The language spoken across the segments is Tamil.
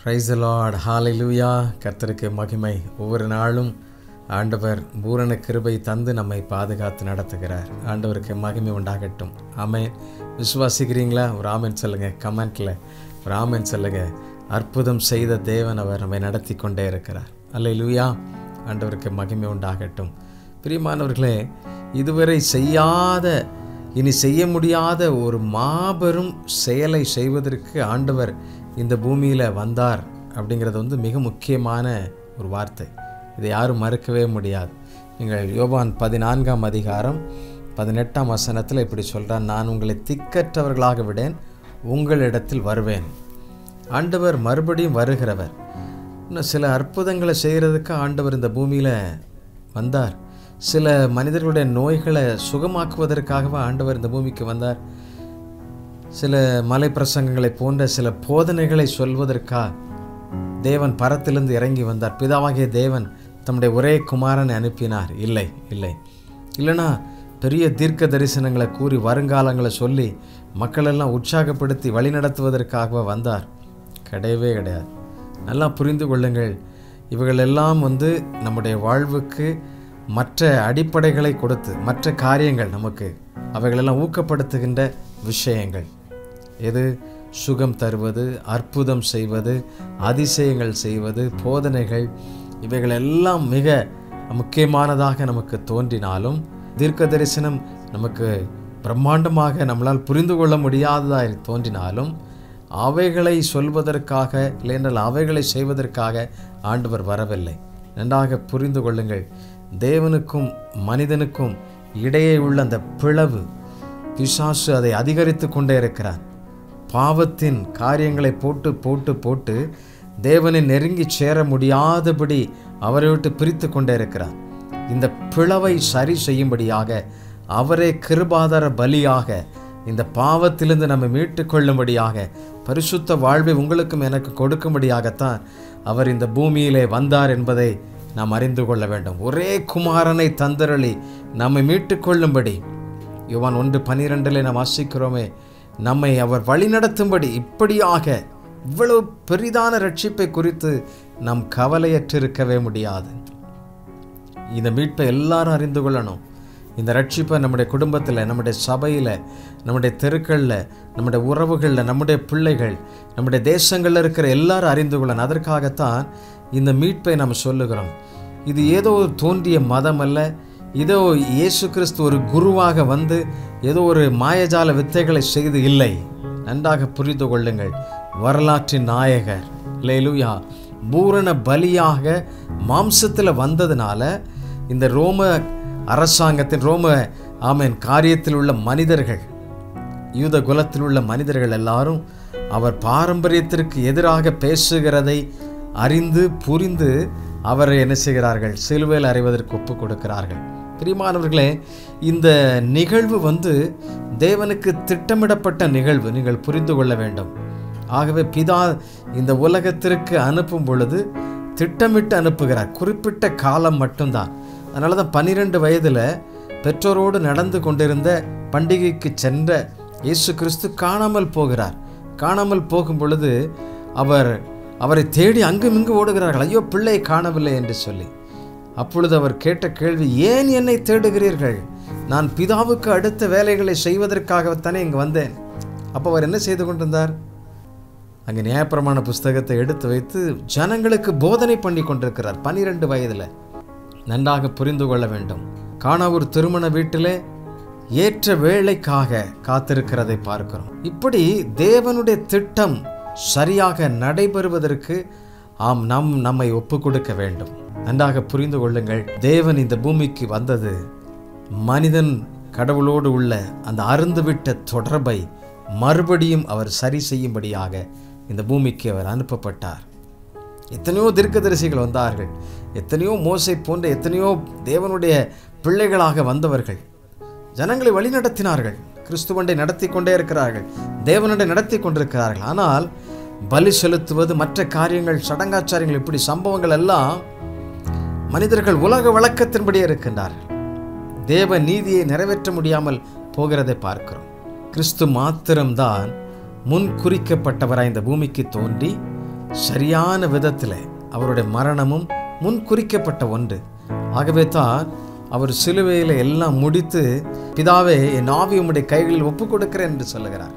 பிரைஸ் தி லார்ட், ஹalleluya. கர்த்தருக்கு மகிமை. ஒவ்வொரு நாளும் ஆண்டவர் பூரண கிருபை தந்து நம்மை பாதுகாத்து நடத்துகிறார். ஆண்டவருக்கு மகிமை உண்டாகட்டும். ஆமென். விசுவாசிக்கிறீங்களா? ஒரு ஆமென் சொல்லுங்க. கமெண்ட்ல ஒரு ஆமென் சொல்லுங்க. அற்புதம் செய்த தேவன் அவர் நம்மை நடத்தி கொண்டே இருக்கிறார். ஹalleluya. ஆண்டவருக்கு மகிமை உண்டாகட்டும். பிரியமானவர்களே, இதுவரை செய்யாத, இனி செய்ய முடியாத ஒரு மாபெரும் செயலை செய்வதற்கு ஆண்டவர் இந்த பூமியில் வந்தார் அப்படிங்கிறது மிக முக்கியமான ஒரு வார்த்தை. இதை யாரும் மறுக்கவே முடியாது. நீங்கள் யோவான் 14ஆம் அதிகாரம் 18ஆம் வசனத்தில் இப்படி சொல்கிறார், நான் உங்களை திக்கற்றவர்களாக விடேன், உங்களிடத்தில் வருவேன். ஆண்டவர் மறுபடியும் வருகிறவர். இன்னும் சில அற்புதங்களை செய்கிறதுக்கு ஆண்டவர் இந்த பூமியில் வந்தார். சில மனிதர்களுடைய நோய்களை சுகமாக்குவதற்காகவே ஆண்டவர் இந்த பூமிக்கு வந்தார். சில மலை பிரசங்கங்களை போன்ற சில போதனைகளை சொல்வதற்காக தேவன் பரத்திலிருந்து இறங்கி வந்தார். பிதாவாகிய தேவன் தம்முடைய ஒரே குமாரனை அனுப்பினார்? இல்லைனா பெரிய தீர்க்க தரிசனங்களை கூறி வருங்காலங்களை சொல்லி மக்களெல்லாம் உற்சாகப்படுத்தி வழிநடத்துவதற்காக வந்தார்? கிடையவே கிடையாது. நல்லா புரிந்து கொள்ளுங்கள். இவைகளெல்லாம் நம்முடைய வாழ்வுக்கு மற்ற அடிப்படைகளை கொடுத்து, மற்ற காரியங்கள் நமக்கு அவைகளெல்லாம் ஊக்கப்படுத்துகின்ற விஷயங்கள். எது? சுகம் தருவது, அற்புதம் செய்வது, அதிசயங்கள் செய்வது, போதனைகள், இவைகளெல்லாம் மிக முக்கியமானதாக நமக்கு தோன்றினாலும், தீர்க்க தரிசனம் நமக்கு பிரம்மாண்டமாக நம்மளால் புரிந்து கொள்ள முடியாததாக தோன்றினாலும், அவைகளை சொல்வதற்காக இல்லையென்றால் அவைகளை செய்வதற்காக ஆண்டவர் வரவில்லை. நன்றாக புரிந்து கொள்ளுங்கள். தேவனுக்கும் மனிதனுக்கும் இடையே உள்ள அந்த பிளவு, பிசாசு அதை அதிகரித்து கொண்டே இருக்கிறான். பாவத்தின் காரியங்களை போட்டு போட்டு போட்டு தேவனை நெருங்கி சேர முடியாதபடி அவரை விட்டு பிரித்து கொண்டே இருக்கிறார். இந்த பிளவை சரி செய்யும்படியாக அவரே கிருபாதார பலியாக இந்த பாவத்திலிருந்து நம்ம மீட்டு கொள்ளும்படியாக பரிசுத்த வாழ்வை உங்களுக்கும் எனக்கு கொடுக்கும்படியாகத்தான் அவர் இந்த பூமியிலே வந்தார் என்பதை நாம் அறிந்து கொள்ள வேண்டும். ஒரே குமாரனை தந்தருளி நம்மை மீட்டு கொள்ளும்படி யோவான் 1:12 நாம் வாசிக்கிறோமே, நம்மை அவர் வழிநடத்தும்படி இப்படியாக இவ்வளவு பெரிதான ரட்சிப்பை குறித்து நாம் கவலையற்றிருக்கவே முடியாது. இந்த மீட்பை எல்லாரும் அறிந்து கொள்ளணும். இந்த ரட்சிப்பை நம்முடைய குடும்பத்தில், நம்முடைய சபையில், நம்முடைய தெருக்களில், நம்முடைய உறவுகளில், நம்முடைய பிள்ளைகள், நம்முடைய தேசங்களில் இருக்கிற எல்லாரும் அறிந்து கொள்ளணும். அதற்காகத்தான் இந்த மீட்பை நாம் சொல்லுகிறோம். இது ஏதோ தோன்றிய மதம் அல்ல. இதோ இயேசு கிறிஸ்து ஒரு குருவாக வந்து ஏதோ ஒரு மாயஜால வித்தைகளை செய்து இல்லை. நன்றாக புரிந்து கொள்ளுங்கள். வரலாற்றின் நாயகர், அல்லேலூயா, பூரண பலியாக மாம்சத்தில் வந்ததுனால இந்த ரோம அரசாங்கத்தின் காரியத்தில் உள்ள மனிதர்கள், யூத குலத்தில் உள்ள மனிதர்கள் எல்லாரும் அவர் பாரம்பரியத்திற்கு எதிராக பேசுகிறதை அறிந்து புரிந்து அவரை என்ன செய்கிறார்கள்? சிலுவையில் அறைவதற்கு ஒப்பு கொடுக்கிறார்கள். பிரியமானவர்களே, இந்த நிகழ்வு தேவனுக்கு திட்டமிடப்பட்ட நிகழ்வு. நீங்கள் புரிந்து கொள்ள வேண்டும். ஆகவே பிதா இந்த உலகத்திற்கு அனுப்பும் பொழுது திட்டமிட்டு அனுப்புகிறார். குறிப்பிட்ட காலம் மட்டும்தான். அதனால தான் 12 வயதில் பெற்றோரோடு நடந்து கொண்டிருந்த பண்டிகைக்கு சென்ற இயேசு கிறிஸ்து காணாமல் போகிறார். காணாமல் போகும் பொழுது அவரை தேடி அங்கும் இங்கு ஓடுகிறார்கள். ஐயோ, பிள்ளை காணவில்லை என்று சொல்லி. அப்பொழுது அவர் கேட்ட கேள்வி, ஏன் என்னை தேடுகிறீர்கள்? நான் பிதாவுக்கு அடுத்த வேலைகளை செய்வதற்காகத்தானே இங்கு வந்தேன். அப்போ அவர் என்ன செய்து கொண்டிருந்தார்? அங்கே நியாயப்பிரமாண புஸ்தகத்தை எடுத்து வைத்து ஜனங்களுக்கு போதனை பண்ணி கொண்டிருக்கிறார் 12 வயதில். நன்றாக புரிந்து கொள்ள வேண்டும். கானாவூர் திருமண வீட்டிலே ஏற்ற வேலைக்காக காத்திருக்கிறதை பார்க்கிறோம். இப்படி தேவனுடைய திட்டம் சரியாக நடைபெறுவதற்கு நம்மை ஒப்பு கொடுக்க வேண்டும். நன்றாக புரிந்து கொள்ளுங்கள். தேவன் இந்த பூமிக்கு வந்தது மனிதன் கடவுளோடு உள்ள அந்த அருந்துவிட்ட தொடர்பை மறுபடியும் அவர் சரி செய்யும்படியாக இந்த பூமிக்கு அவர் அனுப்பப்பட்டார். எத்தனையோ தீர்க்கதரிசிகள் வந்தார்கள். எத்தனையோ மோசே போன்ற எத்தனையோ தேவனுடைய பிள்ளைகளாக வந்தவர்கள் ஜனங்களை வழிநடத்தினார்கள். கிறிஸ்துவண்டை நடத்தி கொண்டே இருக்கிறார்கள். தேவனுடைய நடத்தி கொண்டிருக்கிறார்கள். ஆனால் பலி செலுத்துவது, மற்ற காரியங்கள், சடங்காச்சாரியங்கள், இப்படி சம்பவங்கள் எல்லாம் மனிதர்கள் உலக வழக்கத்தின்படியே இருக்கின்றார்கள். தேவ நீதியை நிறைவேற்ற முடியாமல் போகிறதை பார்க்கிறோம். கிறிஸ்து மாத்திரம்தான் முன் குறிக்கப்பட்டவராய் இந்த பூமிக்கு தோன்றி சரியான விதத்தில் அவருடைய மரணமும் முன் குறிக்கப்பட்ட ஒன்று. ஆகவே தான் அவர் சிலுவையில் எல்லாம் முடித்து, பிதாவே என் ஆவி உம்முடைய கைகளில் ஒப்பு கொடுக்கிறேன் என்று சொல்லுகிறார்.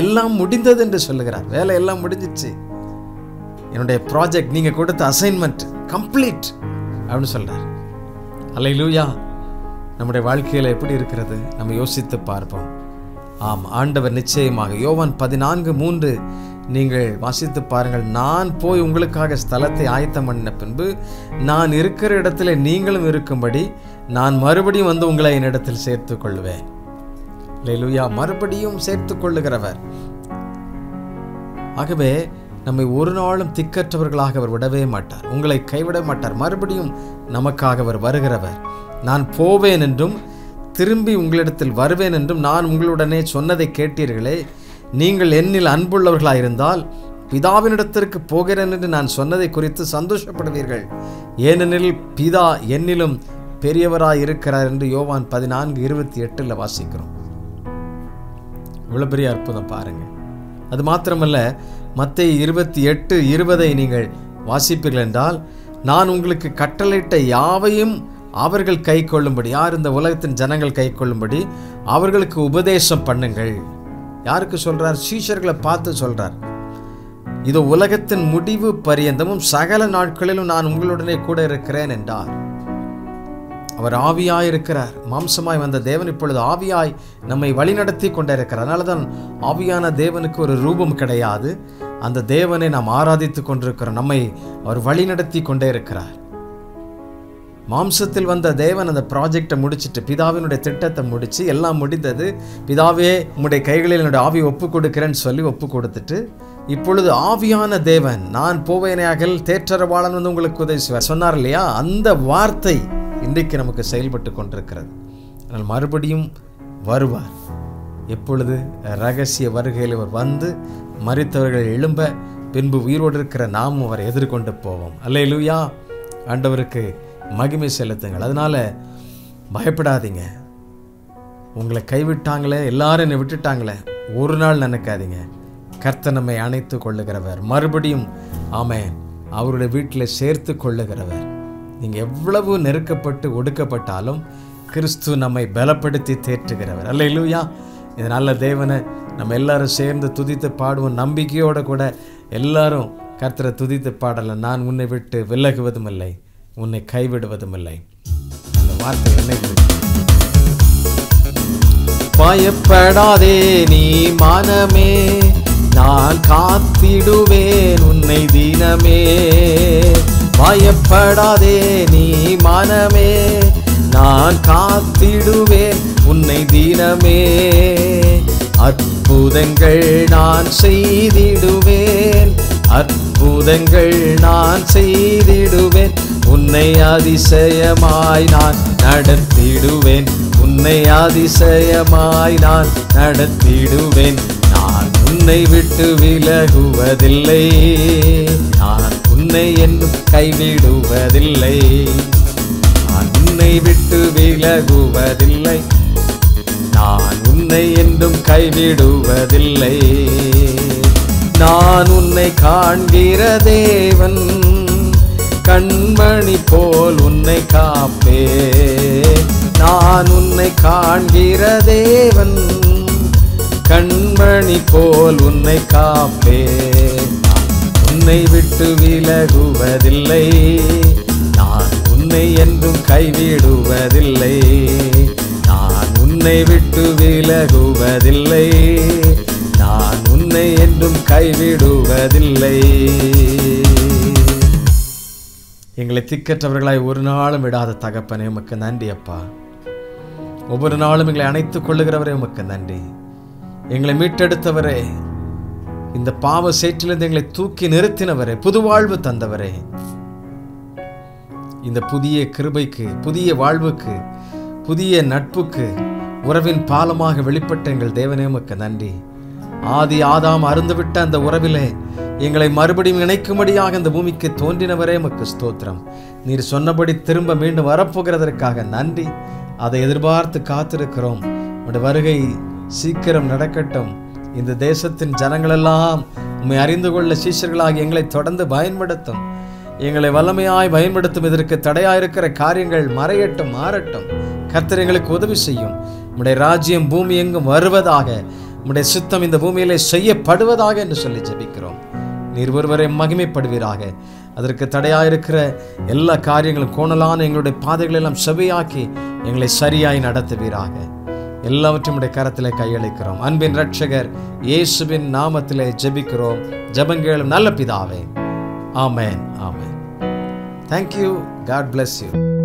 எல்லாம் முடிந்தது என்று சொல்லுகிறார். வேலை எல்லாம் முடிஞ்சிச்சு, என்னுடைய ப்ராஜெக்ட், நீங்கள் கொடுத்த அசைன்மெண்ட் கம்ப்ளீட் அப்படின்னு சொல்கிறார். அல்லேலூயா. நம்முடைய வாழ்க்கையில் எப்படி இருக்கிறது நம்ம யோசித்து பார்ப்போம். ஆம், ஆண்டவர் நிச்சயமாக யோவான் 14:3 நீங்கள் வாசித்து பாருங்கள். நான் போய் உங்களுக்காக ஸ்தலத்தை ஆயத்தம் பண்ணின பின்பு நான் இருக்கிற இடத்துல நீங்களும் இருக்கும்படி நான் மறுபடியும் வந்து உங்களை என்னிடத்தில் சேர்த்து கொள்வேன். அல்லேலூயா. மறுபடியும் சேர்த்து கொள்ளுகிறவர். ஆகவே நம்மை ஒரு நாளும் திக்கற்றவர்களாக அவர் விடவே மாட்டார். உங்களை கைவிட மாட்டார். மறுபடியும் நமக்காக அவர் வருகிறவர். நான் போவேன் என்றும் திரும்பி உங்களிடத்தில் வருவேன் என்றும் நான் உங்களுடனே சொன்னதை கேட்டீர்களே. நீங்கள் என்னில் அன்புள்ளவர்களாயிருந்தால் பிதாவினிடத்திற்கு போகிறேன் என்று நான் சொன்னதை குறித்து சந்தோஷப்படுவீர்கள். ஏனெனில் பிதா என்னிலும் பெரியவராய் இருக்கிறார் என்று யோவான் 14:28 வாசிக்கிறோம். இவ்வளவு பெரிய அற்புதம் பாருங்க. அது மாத்திரமல்ல, மத்தேயு 28:20 நீங்கள் வாசிப்பீர்கள் என்றால், நான் உங்களுக்கு கட்டளையிட்ட யாவையும் அவர்கள் கை கொள்ளும்படி, யார் இந்த உலகத்தின் ஜனங்கள் கை கொள்ளும்படி அவர்களுக்கு உபதேசம் பண்ணுங்கள். யாருக்கு சொல்றார்? சீஷர்களை பார்த்து சொல்றார். இது உலகத்தின் முடிவு பரியந்தமும் சகல நாட்களிலும் நான் உங்களுடனே கூட இருக்கிறேன் என்றார். அவர் ஆவியாய் இருக்கிறார். மாம்சமாய் வந்த தேவன் இப்பொழுது ஆவியாய் நம்மை வழிநடத்தி கொண்டே இருக்கிறார். அதனால தான் ஆவியான தேவனுக்கு ஒரு ரூபம் கிடையாது. அந்த தேவனை நாம் ஆராதித்து கொண்டிருக்கிறோம். நம்மை அவர் வழிநடத்தி கொண்டே இருக்கிறார். மாம்சத்தில் வந்த தேவன் அந்த ப்ராஜெக்டை முடிச்சுட்டு, பிதாவினுடைய திட்டத்தை முடிச்சு எல்லாம் முடிந்தது, பிதாவே உம்முடைய கைகளில் என்னுடைய ஆவி ஒப்பு கொடுக்கிறேன்னு சொல்லி ஒப்பு கொடுத்துட்டு, இப்பொழுது ஆவியான தேவன் நான் போவேனையாகல் தேற்றரவாளன் வந்து உங்களுக்கு உதவி செய்வார் சொன்னார் இல்லையா? அந்த வார்த்தை இன்றைக்கு நமக்கு செயல்பட்டு கொண்டிருக்கிறது. ஆனால் மறுபடியும் வருவார். எப்பொழுது? ரகசிய வருகையில் அவர் வந்து மரித்தவர்கள் எழும்ப, பின்பு உயிரோடு இருக்கிற நாம் அவரை எதிர்கொண்டு போவோம். அல்லேலூயா. ஆண்டவருக்கு மகிமை செலுத்துங்கள். அதனால பயப்படாதீங்க. உங்களை கைவிட்டாங்களே, எல்லாரும் என்னை விட்டுட்டாங்களே, ஒரு நாள் நினைக்காதீங்க. கர்த்தர் நம்மை அணைத்து கொள்ளுகிறவர். மறுபடியும் ஆமென் அவருடைய வீட்டில் சேர்த்து கொள்ளுகிறவர். நீங்கள் எவ்வளவு நெருக்கப்பட்டு ஒடுக்கப்பட்டாலும் கிறிஸ்து நம்மை பலப்படுத்தி தேற்றுகிறவர். அல்லேலூயா. இது நல்ல தேவனை நம்ம எல்லாரும் சேர்ந்து துதித்து பாடுவோம். நம்பிக்கையோடு கூட எல்லாரும் கர்த்தரை துதித்து பாடலாம். நான் உன்னை விட்டு விலகுவதும் இல்லை, உன்னை கைவிடுவதும் இல்லை. அந்த வார்த்தை என்னை பயப்படாதே நீ மனமே, நான் காத்திடுவேன் உன்னை தினமே. பயப்படாதே நீ மனமே, நான் காத்திடுவேன் உன்னை தினமே. அற்புதங்கள் நான் செய்திடுவேன், அற்புதங்கள் நான் செய்திடுவேன். உன்னை அதிசயமாய் நான் நடத்திடுவேன், உன்னை அதிசயமாய் நான் நடத்திடுவேன். நான் உன்னை விட்டு விலகுவதில்லை, நான் உன்னை என்றும் கைவிடுவதில்லை. நான் உன்னை விட்டு விலகுவதில்லை, நான் உன்னை என்றும் கைவிடுவதில்லை. நான் உன்னை காண்கிற தேவன், கண்மணி போல் உன்னை காப்பே. நான் உன்னை காண்கிற தேவன், கண்மணி போல் உன்னை காப்பே. உன்னை விட்டு விலகுவதில்லை, நான் உன்னை என்றும் கைவிடுவதில்லை. நான் உன்னை விட்டு விலகுவதில்லை, நான் உன்னை என்றும் கைவிடுவதில்லை. எங்களை திக்கற்றவர்களாய் ஒரு நாளும் விடாத தகப்பனே உமக்கு நன்றி அப்பா. ஒவ்வொரு நாளும் எங்களை அணைத்துக் கொள்ளுகிறவரே உமக்கு நன்றி. எங்களை மீட்டெடுத்தவரே, இந்த பாவ சேற்றிலிருந்து எங்களை தூக்கி நிறுத்தினவரே, புது வாழ்வு தந்தவரே, இந்த புதிய கிருபைக்கு, புதிய வாழ்வுக்கு, புதிய நட்புக்கு உறவின் பாலமாக வெளிப்பட்ட எங்கள் தேவனே உமக்கு நன்றி. ஆதி ஆதாம் அருந்துவிட்ட அந்த உறவிலே எங்களை மறுபடியும் இணைக்கும்படியாக இந்த பூமிக்கு தோன்றினவரே உமக்கு ஸ்தோத்திரம். நீர் சொன்னபடி திரும்ப மீண்டும் வரப்போகிறதற்காக நன்றி. அதை எதிர்பார்த்து காத்திருக்கிறோம். உடைய வருகை சீக்கிரம் நடக்கட்டும். இந்த தேசத்தின் ஜனங்களெல்லாம் உம்மை அறிந்து கொள்ள சீஷர்களாகி எங்களை தொடர்ந்து பயன்படுத்தும். எங்களை வல்லமையாய் பயன்படுத்தும். இதற்கு தடையாயிருக்கிற காரியங்கள் மறையட்டும், மாறட்டும். கர்த்தர் எங்களுக்கு உதவி செய்யும். உம்முடைய ராஜ்யம் பூமி எங்கும் வருவதாக, உம்முடைய சித்தம் இந்த பூமியிலே செய்யப்படுவதாக என்று சொல்லி ஜெபிக்கிறோம். நீர் ஒருவரை மகிமைப்படுவீராக. அதற்கு தடையாயிருக்கிற எல்லா காரியங்களும், கோணலான எங்களுடைய பாதைகள் எல்லாம் செவியாக்கி எங்களை சரியாய் நடத்துவீராக. எல்லாவற்றையும் உடைய கரத்திலே கையளிக்கிறோம். அன்பின் இரட்சகர் இயேசுவின் நாமத்திலே ஜெபிக்கிறோம். ஜெபங்கேளும் நல்ல பிதாவே. ஆமென், ஆமென். Thank you. God bless you.